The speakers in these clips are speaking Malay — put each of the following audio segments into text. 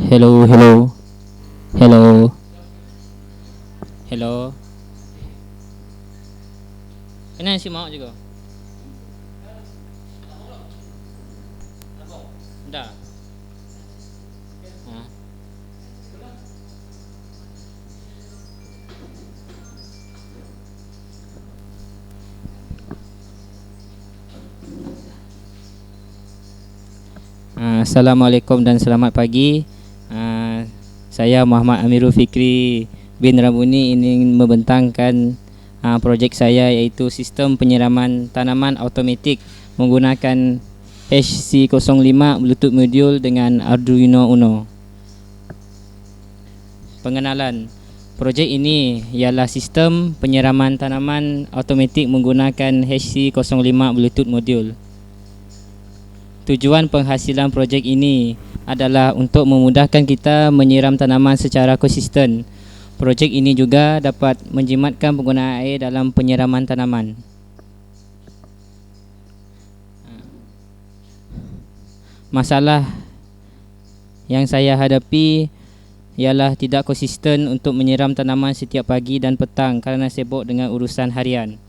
Hello, hello, hello, hello. Kena si mak juga. Dah. Ha. Assalamualaikum dan selamat pagi. Saya Muhammad Amirul Fikri bin Ramuni ingin membentangkan projek saya, iaitu sistem penyiraman tanaman automatik menggunakan HC05 Bluetooth module dengan Arduino Uno. Pengenalan. Projek ini ialah sistem penyiraman tanaman automatik menggunakan HC05 Bluetooth module. Tujuan penghasilan projek ini adalah untuk memudahkan kita menyiram tanaman secara konsisten. Projek ini juga dapat menjimatkan penggunaan air dalam penyiraman tanaman. Masalah yang saya hadapi ialah tidak konsisten untuk menyiram tanaman setiap pagi dan petang kerana sibuk dengan urusan harian.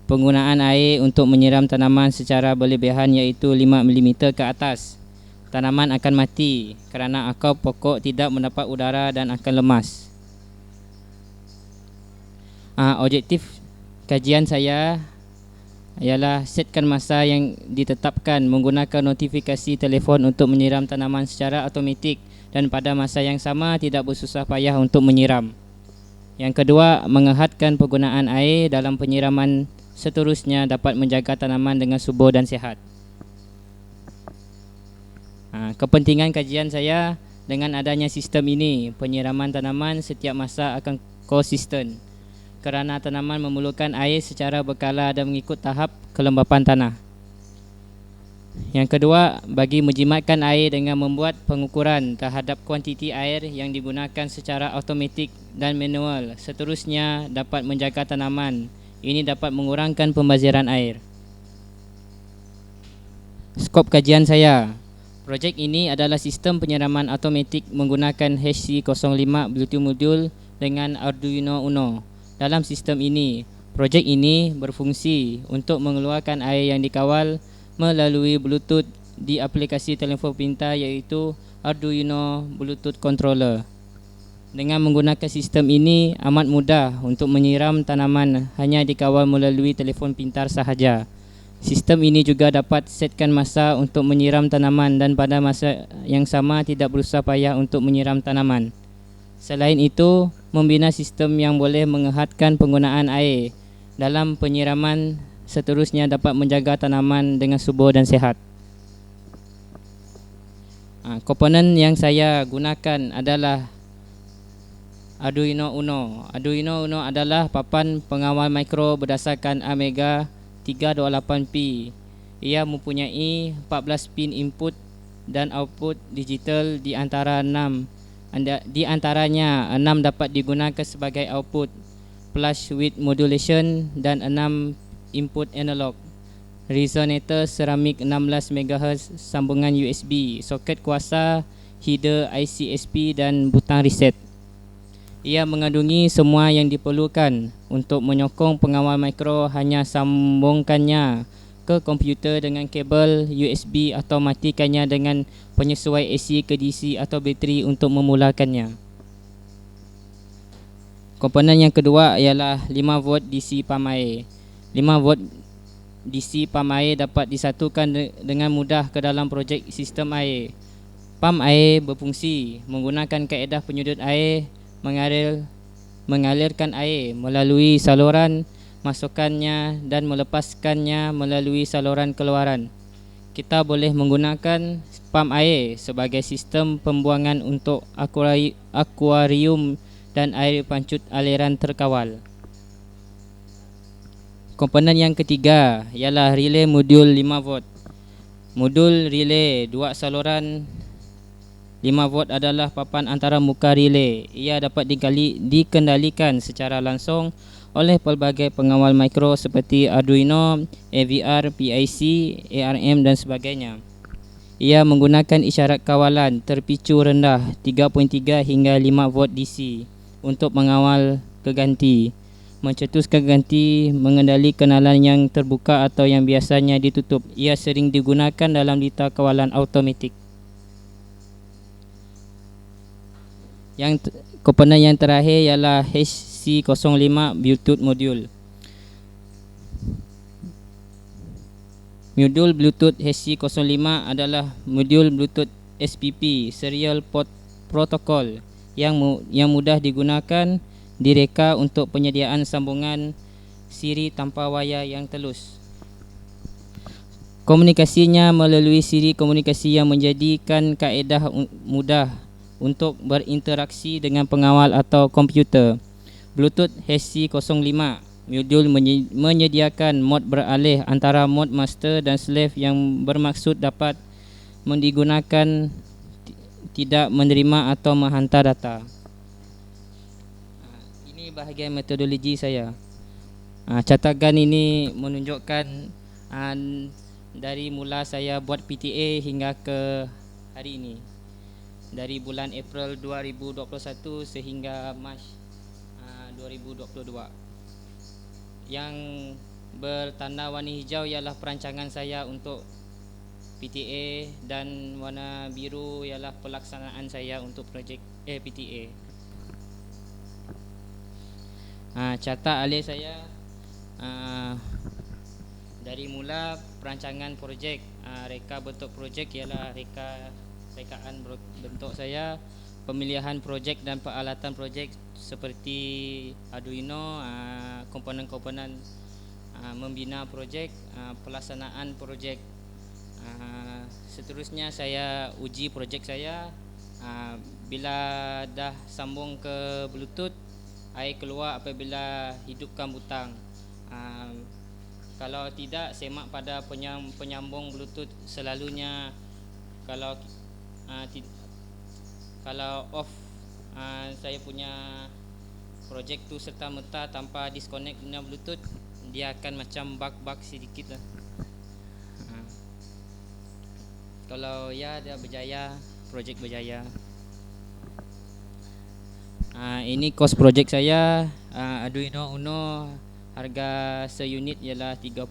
Penggunaan air untuk menyiram tanaman secara berlebihan, iaitu 5 mm ke atas, tanaman akan mati kerana akar pokok tidak mendapat udara dan akan lemas. Objektif kajian saya ialah setkan masa yang ditetapkan menggunakan notifikasi telefon untuk menyiram tanaman secara automatik, dan pada masa yang sama tidak bersusah payah untuk menyiram. Yang kedua, mengehatkan penggunaan air dalam penyiraman seterusnya dapat menjaga tanaman dengan subur dan sihat. Kepentingan kajian saya, dengan adanya sistem ini, penyiraman tanaman setiap masa akan konsisten kerana tanaman memerlukan air secara berkala dan mengikut tahap kelembapan tanah. Yang kedua, bagi menjimatkan air dengan membuat pengukuran terhadap kuantiti air yang digunakan secara automatik dan manual, seterusnya dapat menjaga tanaman. Ini dapat mengurangkan pembaziran air. Skop kajian saya. Projek ini adalah sistem penyiraman automatik menggunakan HC05 Bluetooth module dengan Arduino Uno. Dalam sistem ini, projek ini berfungsi untuk mengeluarkan air yang dikawal melalui Bluetooth di aplikasi telefon pintar, iaitu Arduino Bluetooth Controller. Dengan menggunakan sistem ini amat mudah untuk menyiram tanaman hanya dikawal melalui telefon pintar sahaja. Sistem ini juga dapat setkan masa untuk menyiram tanaman dan pada masa yang sama tidak berusaha payah untuk menyiram tanaman. Selain itu, membina sistem yang boleh mengehatkan penggunaan air dalam penyiraman seterusnya dapat menjaga tanaman dengan subur dan sihat. Komponen yang saya gunakan adalah Arduino Uno. Arduino Uno adalah papan pengawal mikro berdasarkan Amiga 328P. Ia mempunyai 14 pin input dan output digital di antaranya 6 dapat digunakan sebagai output flash width modulation dan 6 input analog. Resonator seramik 16 MHz, sambungan USB, soket kuasa, header IC SP dan butang reset. Ia mengandungi semua yang diperlukan untuk menyokong pengawal mikro, hanya sambungkannya ke komputer dengan kabel USB atau matikannya dengan penyesuai AC ke DC atau bateri untuk memulakannya. Komponen yang kedua ialah 5V DC pam air. 5V DC pam air dapat disatukan dengan mudah ke dalam projek sistem air. Pam air berfungsi menggunakan kaedah penyudut air mengalirkan air melalui saluran masukannya dan melepaskannya melalui saluran keluaran. Kita boleh menggunakan pam air sebagai sistem pembuangan untuk akuarium dan air pancut aliran terkawal. Komponen yang ketiga ialah relay modul 5V. Modul relay 2 saluran 5 volt adalah papan antara muka relay. Ia dapat dikendalikan secara langsung oleh pelbagai pengawal mikro seperti Arduino, AVR, PIC, ARM dan sebagainya. Ia menggunakan isyarat kawalan terpicu rendah 3.3 hingga 5 volt DC untuk mengawal keganti, mencetuskan ganti, mengendali kenalan yang terbuka atau yang biasanya ditutup. Ia sering digunakan dalam data kawalan automatik. Komponen yang terakhir ialah HC05 Bluetooth module. Modul Bluetooth HC05 adalah modul Bluetooth SPP Serial Port Protocol yang mudah digunakan, direka untuk penyediaan sambungan siri tanpa wayar yang telus. Komunikasinya melalui siri komunikasi yang menjadikan kaedah mudah untuk berinteraksi dengan pengawal atau komputer. Bluetooth HC05 modul menyediakan mod beralih antara mod master dan slave yang bermaksud dapat digunakan tidak menerima atau menghantar data. Ini bahagian metodologi saya. Catakan ini menunjukkan dari mula saya buat PTA hingga ke hari ini, dari bulan April 2021 sehingga Mac 2022. Yang bertanda warna hijau ialah perancangan saya untuk PTA dan warna biru ialah pelaksanaan saya untuk projek PTA. Catat alih saya dari mula perancangan projek, reka bentuk projek ialah rekaan bentuk saya, pemilihan projek dan peralatan projek seperti Arduino, komponen-komponen membina projek, pelaksanaan projek. Seterusnya saya uji projek saya. Bila dah sambung ke Bluetooth, air keluar apabila hidupkan butang. Kalau tidak, semak pada penyambung Bluetooth selalunya. Kalau off saya punya projek tu serta-merta tanpa disconnect dengan Bluetooth, dia akan macam bug sedikit lah. Kalau ya dia berjaya, projek berjaya. Ini kos projek saya. Arduino Uno harga seunit ialah 30.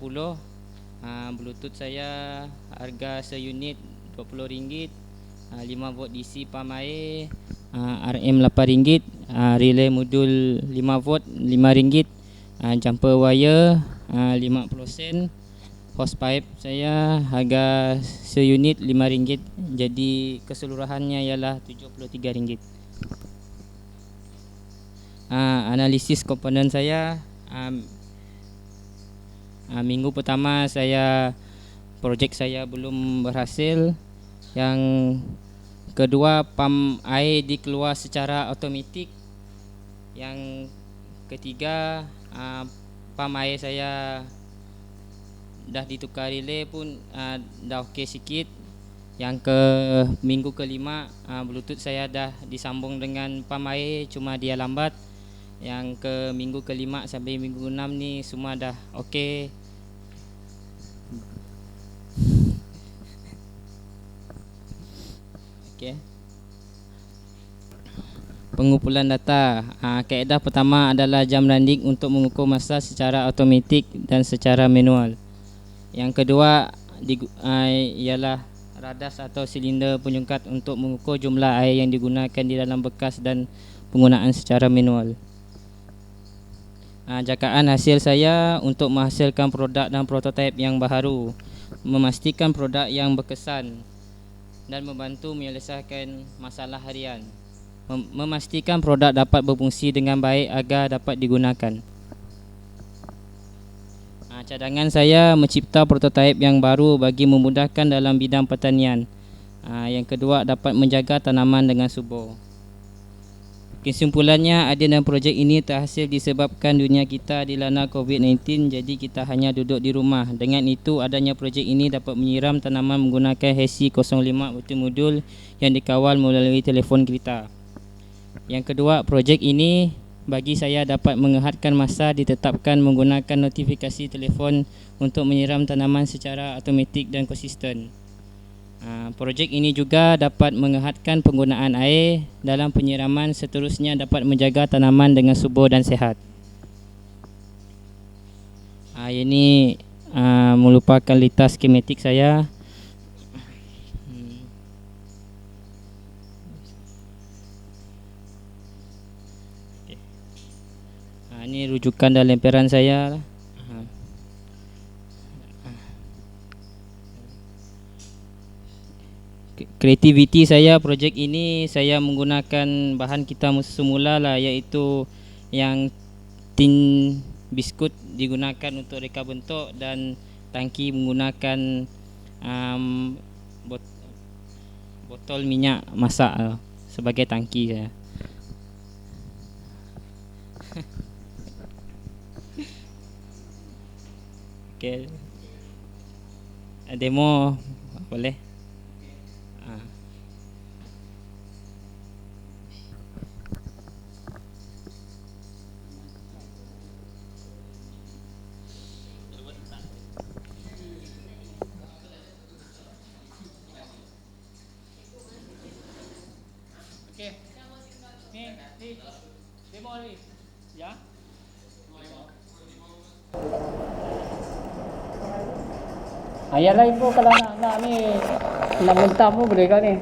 Bluetooth saya harga seunit RM20. 5 volt DC pam air, RM RM8, relay modul 5 volt RM5, jumper wire 50 sen. Hose pipe saya harga seunit RM5. Jadi keseluruhannya ialah RM73. Analisis komponen saya. Minggu pertama projek saya belum berhasil. Yang kedua, pam air dikeluar secara automatik. Yang ketiga, pam air saya dah ditukar relay pun dah okey sikit. Yang minggu kelima, Bluetooth saya dah disambung dengan pam air, cuma dia lambat. Yang minggu kelima sampai minggu 6 ni semua dah okey. Pengumpulan data. Kaedah pertama adalah jam running untuk mengukur masa secara automatik dan secara manual. Yang kedua ialah radas atau silinder penyungkat untuk mengukur jumlah air yang digunakan di dalam bekas dan penggunaan secara manual. Jakaan hasil saya untuk menghasilkan produk dan prototipe yang baharu, memastikan produk yang berkesan dan membantu menyelesaikan masalah harian, memastikan produk dapat berfungsi dengan baik agar dapat digunakan. Cadangan saya mencipta prototipe yang baru bagi memudahkan dalam bidang pertanian. Yang kedua, dapat menjaga tanaman dengan subur. Kesimpulannya, ada dalam projek ini terhasil disebabkan dunia kita dilanda COVID-19, jadi kita hanya duduk di rumah. Dengan itu, adanya projek ini dapat menyiram tanaman menggunakan HESI05 multimodul yang dikawal melalui telefon kita. Yang kedua, projek ini bagi saya dapat mengehadkan masa ditetapkan menggunakan notifikasi telefon untuk menyiram tanaman secara automatik dan konsisten. Projek ini juga dapat mengehadkan penggunaan air dalam penyiraman, seterusnya dapat menjaga tanaman dengan subur dan sihat. Ini merupakan litas skematik saya. Ini rujukan dan lemperan saya. Kreativiti saya projek ini, saya menggunakan bahan kita semula lah, iaitu yang tin biskut digunakan untuk reka bentuk dan tangki menggunakan botol minyak masak sebagai tangki saya. Okey. Demo boleh? Okey. Ni demo ni. Ya. Yang lain pun kalau nak ni nak mentah pun boleh kau ni.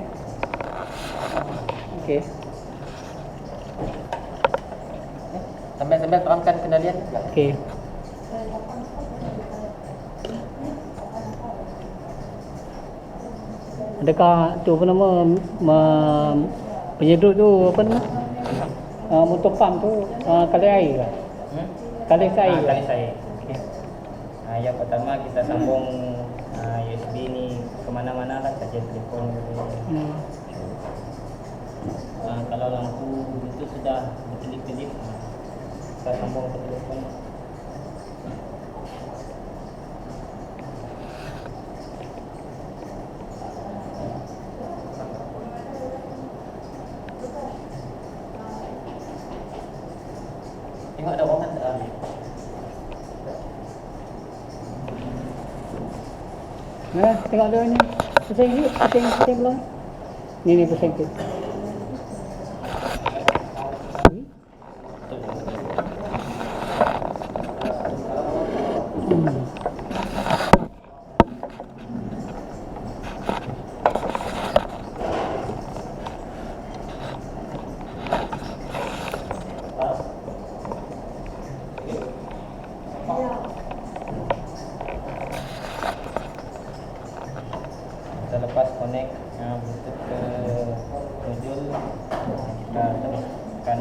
Okey. Sambil terangkan kendalian. Okey. Adakah tu apa nama penyedut tu apa nama? Motor pump tu kali air ke? Kali air. Kali saya. Okey. Yang pertama kita sambung USB ni ke mana-mana lah, saja telefon. Kalau lampu itu sudah berkedip-kedip, kita sambung ke telefon. Tengok ada orang tak? Nah, tengok dia ni. Pusing belum? Ni pusing tu. Kita lepas connect Bluetooth ke modul, kita teruskan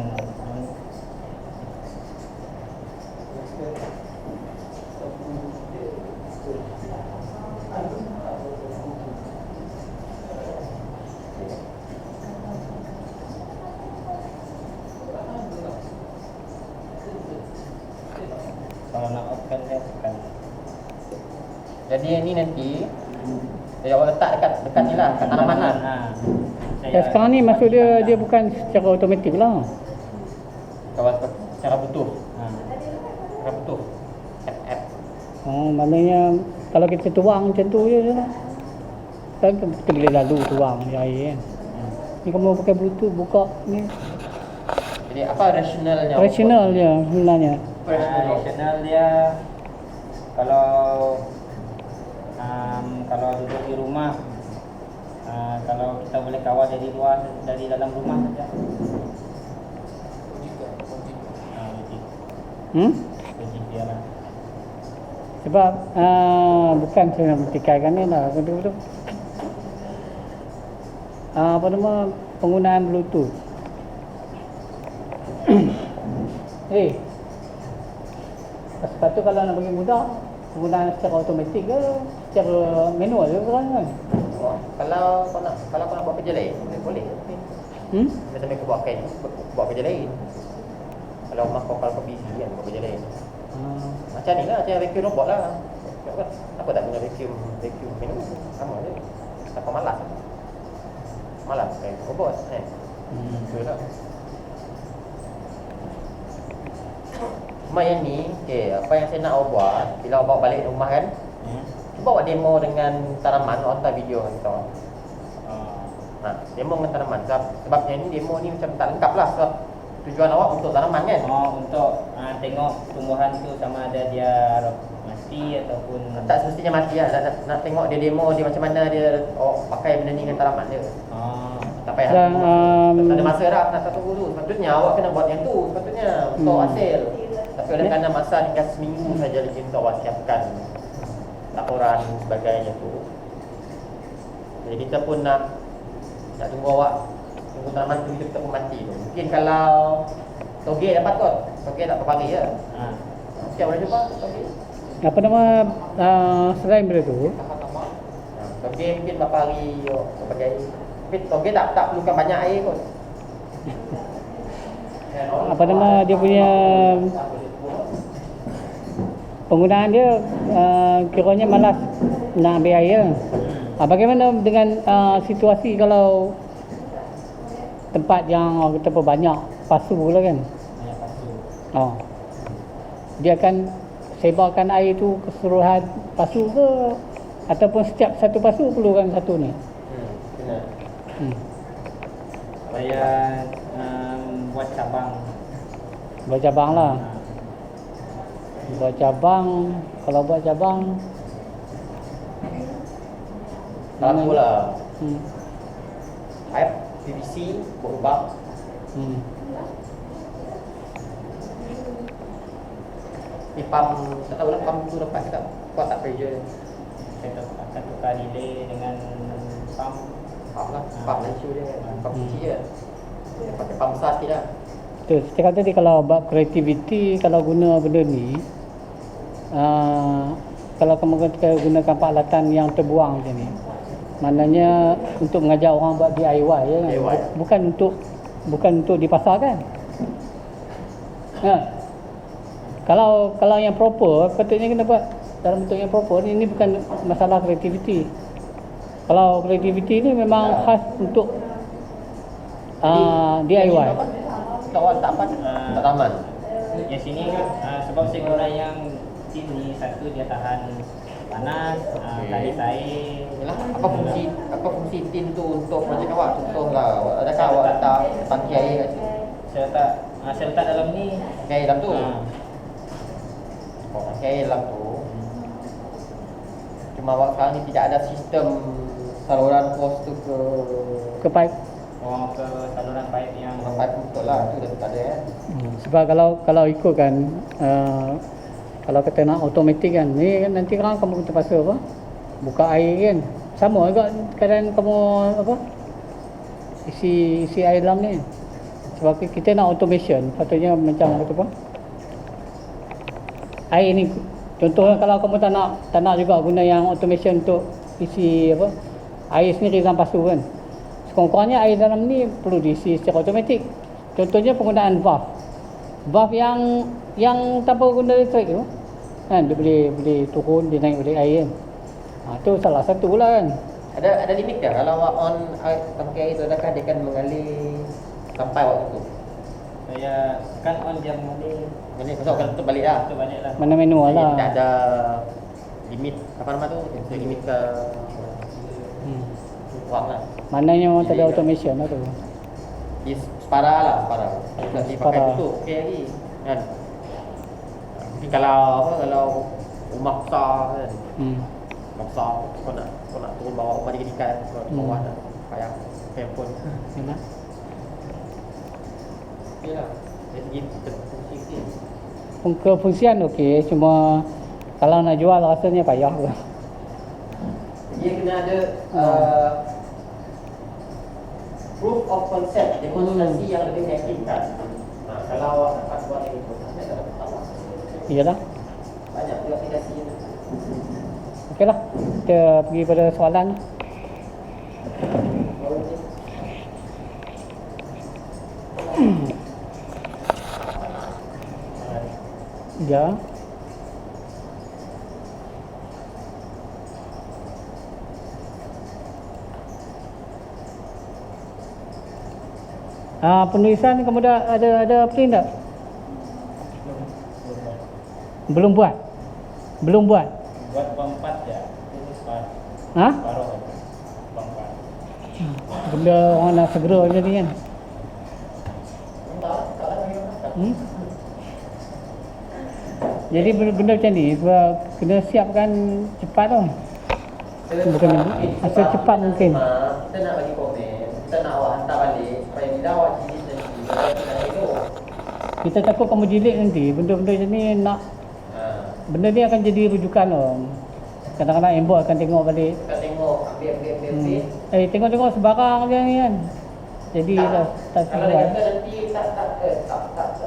kalau nak off-kan saya tekan. Jadi ini nanti awak letak dekat ni lah, kat tanaman lah. Sekarang ni maksud dia bukan secara automatik lah. Kawal secara butuh. Secara butuh. App. Maknanya kalau kita tuang macam tu je lah. Kan kita boleh lalu tuang air kan. Ni kamu pakai Bluetooth buka ni. Jadi apa rasionalnya? Rasional dia sebenarnya. Rasional dia kalau duduk di rumah, kalau kita boleh kawal dari luar, dari dalam rumah saja. Logik dia lah. Sebab bukan saya nak bertikaikan ni lah. Betul-betul apa nama penggunaan Bluetooth. Lepas tu kalau nak bagi mudah, penggunaan secara automatik ke secara manual ke kan? Kalau kau nak buat kerja lain, boleh. Sambil kau buat kain, buat kerja lain. Kalau rumah kau kalau kau busy kan, buat kerja lain. Macam ni lah, macam vacuum robot lah. Apa tak guna vacuum minum? Sama je. Tak malas. Malas kain robot kan. Betul lah. Cuma yang ni, okay, apa yang saya nak awak buat bila awak bawa balik rumah kan, cuba awak demo dengan tanaman, awak hantar video dengan kita. Demo dengan tanaman. Sebabnya ni demo ni macam tak lengkap lah. Sebab tujuan awak untuk tanaman kan. Untuk tengok tumbuhan tu sama ada dia mati ataupun tak semestinya mati lah. Nak tengok dia demo dia macam mana dia pakai benda ni dengan tanaman dia. Tak payah. Tak ada masa dah nak tunggu tu. Sepatutnya awak kena buat yang tu. Sepatutnya untuk hasil. Tapi oleh kerana masa tinggal seminggu saja lagi untuk awak siapkan laporan sebagainya tu. Jadi kita pun nak tunggu awak, tunggu tanaman tu hidup tak mati tu. Mungkin kalau toge dapat kot. Toge tak berpari je. Siap boleh jumpa toge. Apa nama selain benda tu? Toge mungkin berpari berbagai. Tapi toge tak perlukan banyak air kot. Apa nama dia punya penggunaan dia kiranya malas nak ambil air. Bagaimana dengan situasi kalau tempat yang orang kata banyak pasu pula kan? banyak pasu. Dia akan sebarkan air tu keseluruhan pasu ke ataupun setiap satu pasu perlukan satu ni? Kena. Supaya buat cabang. Buat cabang lah. Buat cabang, kalau buat cabang Satu lah. Pipe PVC berubah. Ni pump, tak tahu lah pump tu dapat ke tak? Kuat tak pressure? Saya akan tukar relay dengan pump. Pump lah, pump lah isu dia. Pump kecil je. Dia pakai pump besar sikit lah. Betul, saya kata tadi kalau buat kreativiti, kalau guna benda ni kalau kamu gunakan peralatan yang terbuang macam ni, maknanya untuk mengajar orang buat DIY ya kan? DIY. Bukan untuk dipasarkan. Kalau yang proper, patutnya kena buat dalam bentuk yang proper. Ini bukan masalah kreativiti. Kalau kreativiti ni memang khas untuk DIY. Tak awak tak apa? Tak taman. Yang sini sebab saya guna yang tin ni, satu dia tahan panas, tahan air. Yalah, apa fungsi tin tu untuk projek awak? Contohlah, adakah awak letak tangki air kat situ? Saya letak dalam ni. Tangki air dalam tu? Tangki air dalam tu. Cuma awak sekarang ni tidak ada sistem saluran hose tu Ke pipe. Ke saluran pipe yang pipe betul lah, tu dah tak ada kan. Sebab kalau ikutkan kalau kata nak automatik kan, ni kan nanti kan kamu terpaksa apa? Buka air kan. Sama juga keadaan kamu apa? Isi air dalam ni. Sebab kita nak automation, patutnya macam apa? Air ni contohnya kalau kamu tak nak juga guna yang automation untuk isi apa? Air sendiri dalam pasu kan. Sekurang-kurangnya air dalam ni perlu diisi secara automatik. Contohnya penggunaan valve. Valve yang tanpa guna elektrik tu kan, dia boleh turun, dia naik balik air kan. Tu salah satu lah kan. Ada limit ke kalau awak on tangki air tu, adakah dia akan mengalir sampai waktu tu? saya kan on dia mengalir. Ini pasal akan tutup balik lah. Tutup balik lah. Mana manual Jadi lah. tidak ada limit apa nama tu? Limit ke wang lah. Maknanya orang tak ada automation lah tu. Dia separa lah, separa. Tak dipakai Separa. tutup okey lagi kan. Mungkin kalau rumah besar kan. Rumah besar kau nak turun bawah rumah dikedikan, kau bawah nak payah handphone. Yalah. Yalah. Dari segi fungsi Kefungsian okey, cuma kalau nak jual rasanya payah ke. dia kena ada proof of concept, demonstrasi yang lebih meyakinkan. Kalau awak dapat buat yang itu, saya tak dapat tahu. Iyalah. Banyak juga aplikasi yang Okeylah. Kita pergi pada soalan. Ya. Penulisan kemudian ada print tak? Belum buat. Belum buat. Buat bang 4 ya. Ini Ha? separuh aja. Bang 4. Benda orang nak segera jadi kan. Hmm? Jadi benda macam ni sebab kena siapkan cepat tau. Bukan asal cepat mungkin. Kita nak bagi komen, kita nak awak hantar balik supaya bila awak jilid nanti kita nak elok. Kita takut kamu jilid nanti benda-benda macam ni nak benda ni akan jadi rujukan tau. Kadang-kadang embok akan tengok balik. Kita tengok ambil. Tengok-tengok sebarang je ni kan. Jadi tak Kalau dia sesuai. kata nanti tak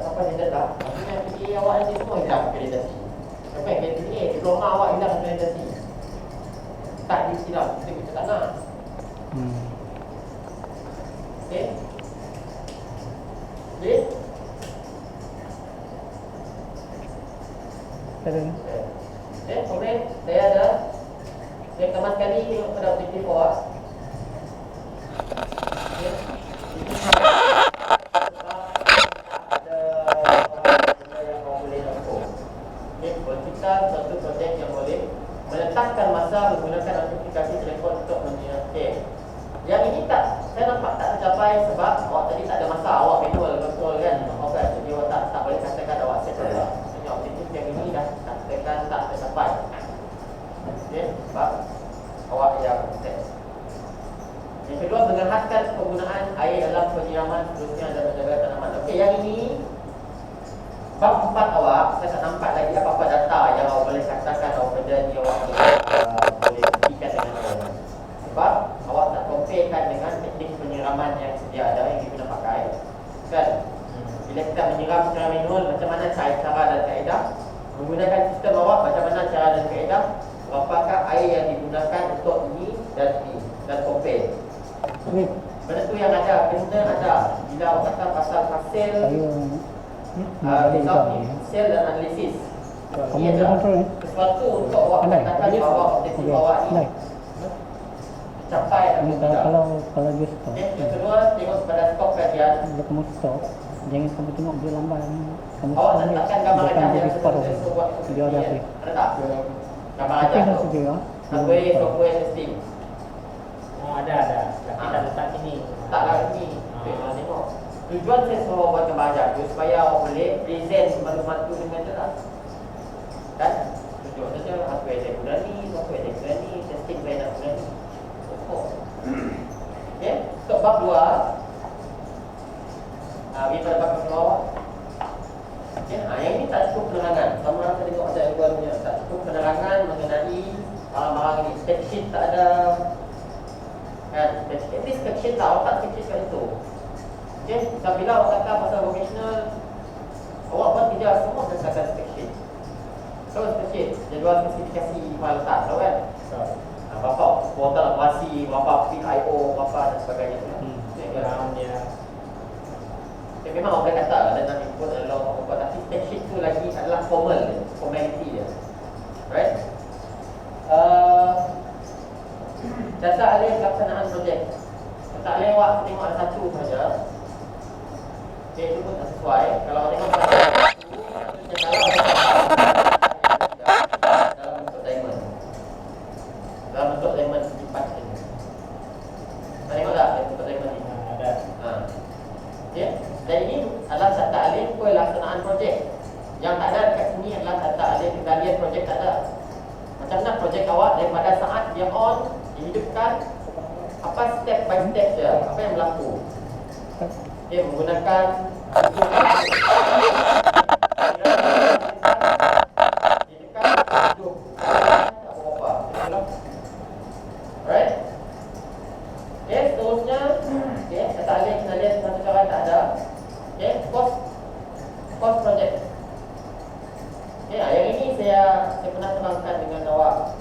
apa dia dah. Maksudnya PDA awak nanti semua hilang akreditasi. Sampai PDA diploma awak hilang akreditasi. Tak disilang, kita tak nak. Okey. Okey. Terus. Komen saya ada. Saya pertama sekali tengok pada objektif awak. Okey. Satu projek yang boleh meletakkan masa menggunakan aplikasi telefon untuk menyiapkan. Yang ini saya nampak tak tercapai sebab awak tadi tak ada masa, awak manual betul kan? Okay, jadi awak tak boleh katakan awak set lah. Maksudnya objektif yang ini dah katakan tak tercapai. Okey, sebab awak yang set. Yang kedua, mengerhaskan penggunaan air dalam penyiraman seterusnya dan menjaga tanaman. Okey, yang ini bab 4 awak, saya tak nampak lagi apa-apa data yang awak boleh katakan awak benda ni awak boleh buktikan dengan awak. Sebab awak tak comparekan dengan teknik penyiraman yang sedia ada yang kita pakai. Kan? Bila kita menyiram secara manual, macam mana cara dan kaedah? Menggunakan sistem awak, macam mana cara dan kaedah? Berapakah air yang digunakan untuk ini dan ini? Dan compare. Benda tu yang ada, kena ada. Bila awak kata pasal hasil result ni, sel dan analisis. Ini adalah sesuatu untuk awak katakan bahawa objektif awak ni capai atau tidak. Kalau dia stop. Yang kedua, tengok kepada skop kajian. Bila kamu stop, jangan kamu tengok dia lambat. Kamu Awak stop letakkan gambar dia akan rajah jadi yang separuh. sebuah Dia ada apa? ada tak? Gambar rajah Tapi dah tu. sedia. Software testing. Oh ada. Tapi tak letak sini. Tak lagi. Kita tengok. Tujuan saya suruh buat gambar rajah tu supaya awak boleh present maklumat tu dengan jelas. Kan? Tujuan saja hardware saya guna ni, software saya guna ni, testing saya nak guna ni. Okey, untuk bab 2 kita pada bab kedua awak. Okey, yang ini tak cukup penerangan. Sama rasa tengok ada luar punya tak cukup penerangan mengenai barang-barang ini. Spreadsheet tak ada. Kan? At least spreadsheet lah, awak tak spreadsheet kat situ. Okey, dan bila awak kata pasal vocational, awak buat kerja semua berdasarkan spreadsheet. So spreadsheet, jadual spesifikasi file letak, tahu kan? Berapa kuota operasi, berapa peak I/O, berapa dan sebagainya tu. Background dia. Memang orang boleh kata dan nak input adalah orang buat, tapi spreadsheet tu lagi adalah formal dia, formality dia. Right? Data alih pelaksanaan projek. Data alih awak tengok ada satu saja. Okay, itu pun tak sesuai. Kalau awak tengok satu, dalam bentuk diamond. Dalam bentuk diamond lipat ini. Anda tengok tak bentuk diamond ni? Ada. Okay. Dan ini adalah data alih pelaksanaan projek. Yang tak ada dekat sini adalah data alih kendalian projek, tak ada. Macam mana projek awak daripada saat dia on, dihidupkan, apa step by step dia, apa yang berlaku. Okay, menggunakan alright. Okay, seterusnya, okay, data alih kendalian satu cara tak ada. Okay, cost project. Okay, yang ini saya pernah terangkan dengan awak.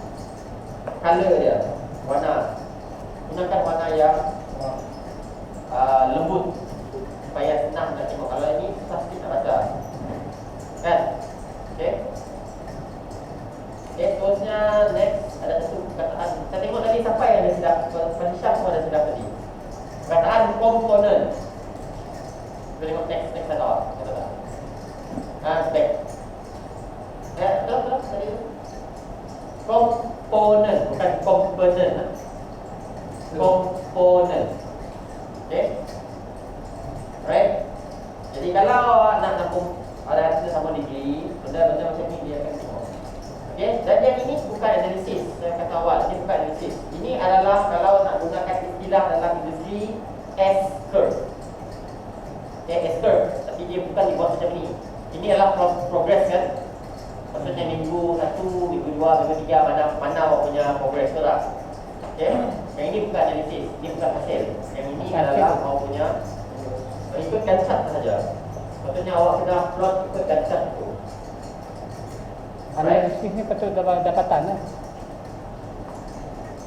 Color dia, warna. Gunakan warna yang lembut supaya senang nak tengok. Kalau ini susah sikit nak baca. Kan? Okay. Seterusnya next ada satu perkataan. Kita tengok tadi siapa yang ada silap. Syah pun ada silap tadi. Perkataan component. Kita tengok next ada. Back. Betul tadi. Component bukan component. Component. Okay. Right. Jadi kalau awak nak ada hasil sama degree, benda-benda macam ni dia akan tengok. Okay. Dan yang ini bukan analisis. Saya kata awal, ini bukan analisis. Ini adalah kalau nak gunakan istilah dalam industri S-curve. Okay, S-curve. Tapi dia bukan dibuat macam ni. Ini adalah progress kan. Maksudnya minggu 1, minggu 2, minggu 3 mana awak punya progress tu tak. Okay. Yang ini bukan analisis. Ini bukan hasil. Yang ini adalah awak punya ikutkan chart sahaja. Maksudnya awak kena plot ikutkan chart itu. Analisis ni patut dapatan lah.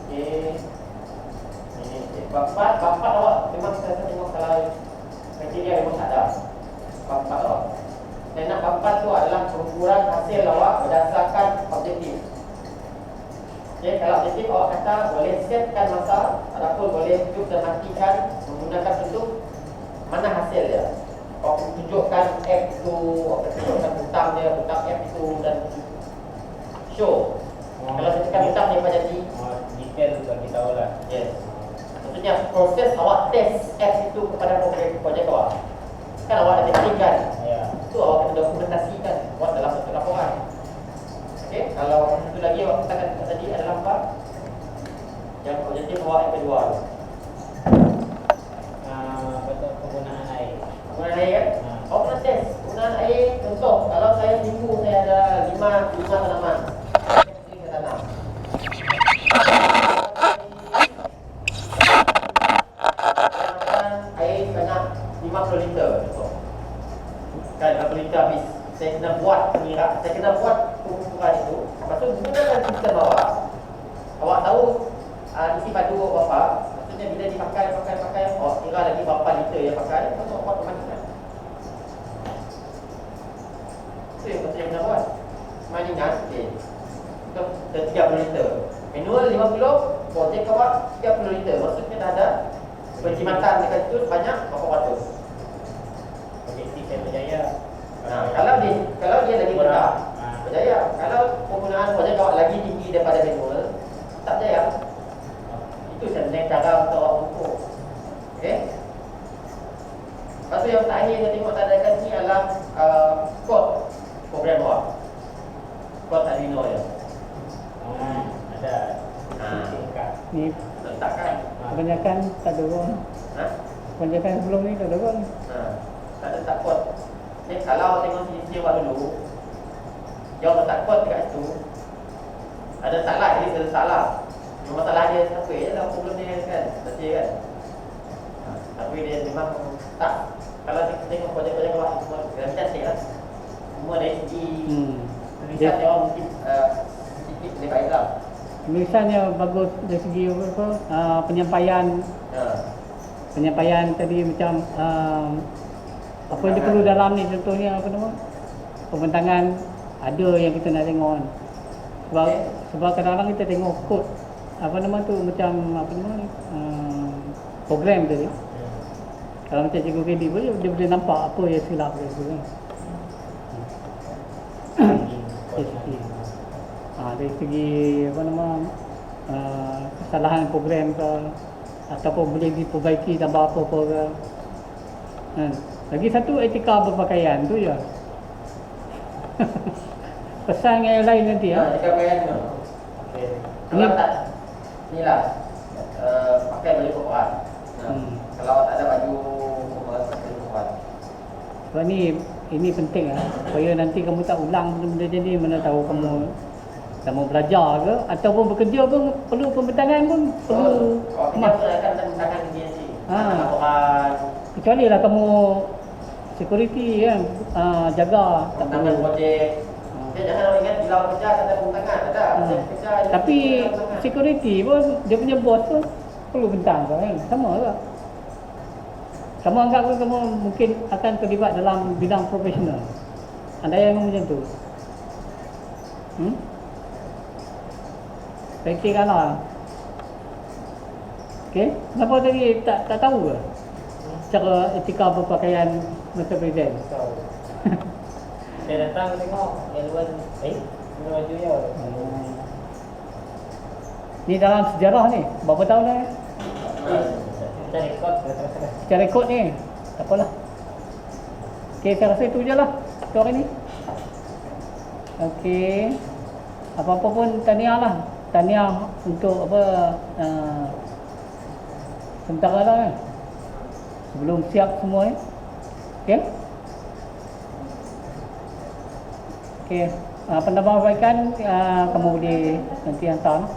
Okay. Ini bapak awak memang saya tengok kalau kriteria memang tak ada. Bapak awak. Dan nak bapak tu adalah pengukuran hasil awak berdasarkan objektif. Okay, kalau objektif awak kata boleh setkan masa ataupun boleh hidup dan matikan menggunakan bentuk mana hasil dia. Awak tunjukkan F itu, awak tunjukkan butang dia, butang F itu dan show. Kalau saya tekan butang dia apa jadi? Detail bagi tahu lah. Yes. Maksudnya proses awak test F itu kepada projek awak. Kan awak ada testing kan? Ya. Itu awak kena dokumentasikan buat dalam satu laporan. Okey, kalau satu lagi awak katakan tadi adalah apa? Yang objektif awak yang kedua. Betul penggunaan air. Penggunaan air kan? Awak kena test penggunaan air. Contoh, kalau saya minggu saya ada 5 tanaman. Saya tanam. Air sebanyak 50 liter contoh. Kan 50 liter habis. Saya kena buat pengira, saya kena buat pengukuran itu. Lepas tu gunakan sistem awak. Awak tahu isi padu berapa. Maksudnya bila dipakai, awak kira lagi berapa liter yang pakai. Lepas tu awak buat perbandingan. Itu yang betul yang kena buat. Perbandingan, okay. Untuk 30 liter. Manual 50, projek awak 30 liter. Maksudnya dah ada perkhidmatan dekat itu sebanyak berapa ratus. Objektif yang berjaya. Kalau dia lagi rendah, berjaya. Kalau penggunaan projek awak lagi tinggi daripada manual, tak berjaya. Itu sebenarnya cara untuk awak ukur. Okey. Lepas tu yang terakhir yang tengok tanda kat sini adalah kod program awak. Kod Arduino dia. Ada. Ni Letakkan. kebanyakan tak ada orang. Kebanyakan sebelum ni tak ada orang. Tak ada tak kod. Okay, kalau tengok sini awak dulu, dia letak kod dekat situ. Ada salah, jadi ada salah. Cuma masalah dia apa je lah problem dia kan. Betul kan? Tapi dia memang tak. Kalau tengok projek-projek awak semua cantik lah. Semua dari segi tulisan dia orang mungkin sedikit lebih baik lah. Tulisannya bagus dari segi apa, penyampaian. Penyampaian tadi macam apa yang dia perlu dalam ni, contohnya apa nama, pembentangan ada yang kita nak tengok kan. Sebab kadang-kadang kita tengok kod apa nama tu macam apa nama program tadi. Kalau macam cikgu KD pun dia boleh nampak apa yang silap dia tu kan. Dari segi apa nama kesalahan program ke ataupun boleh diperbaiki tambah apa-apa ke. Lagi satu etika berpakaian tu je. Pesan dengan yang lain nanti ya. Etika berpakaian tu. Kalau tak inilah pakai baju kokoran. Kalau tak ada baju kokoran pakai baju kokoran. Sebab ini penting lah. Supaya nanti kamu tak ulang benda-benda jadi, mana tahu kamu belajar ke ataupun bekerja pun perlu pembentangan pun perlu. Kita akan pembentangan dia nanti. Kokoran. Kecuali lah kamu security kan, jaga tak pembentangan perlu. projek. Jangan orang ingat bila kerja ada pembentangan, ada. Tapi security pun dia punya bos pun perlu bentang kan. Sama lah. Kamu anggap ke kamu mungkin akan terlibat dalam bidang profesional. Anda yang macam tu. Praktikkanlah. Okey, kenapa tadi tak tahu ke? Cara etika berpakaian Mr. Presiden. Saya datang tengok L1 guna baju dia. Ni dalam sejarah ni, berapa tahun dah? Kita rekod. Kita rekod ni. Tak apalah. Okey, saya rasa itu je lah untuk hari ni. Okey. Apa-apa pun tahniah lah. Tahniah untuk apa sementara lah kan. Sebelum siap semua ni. Okey. Okey. Penambahbaikan kamu boleh nanti hantar lah.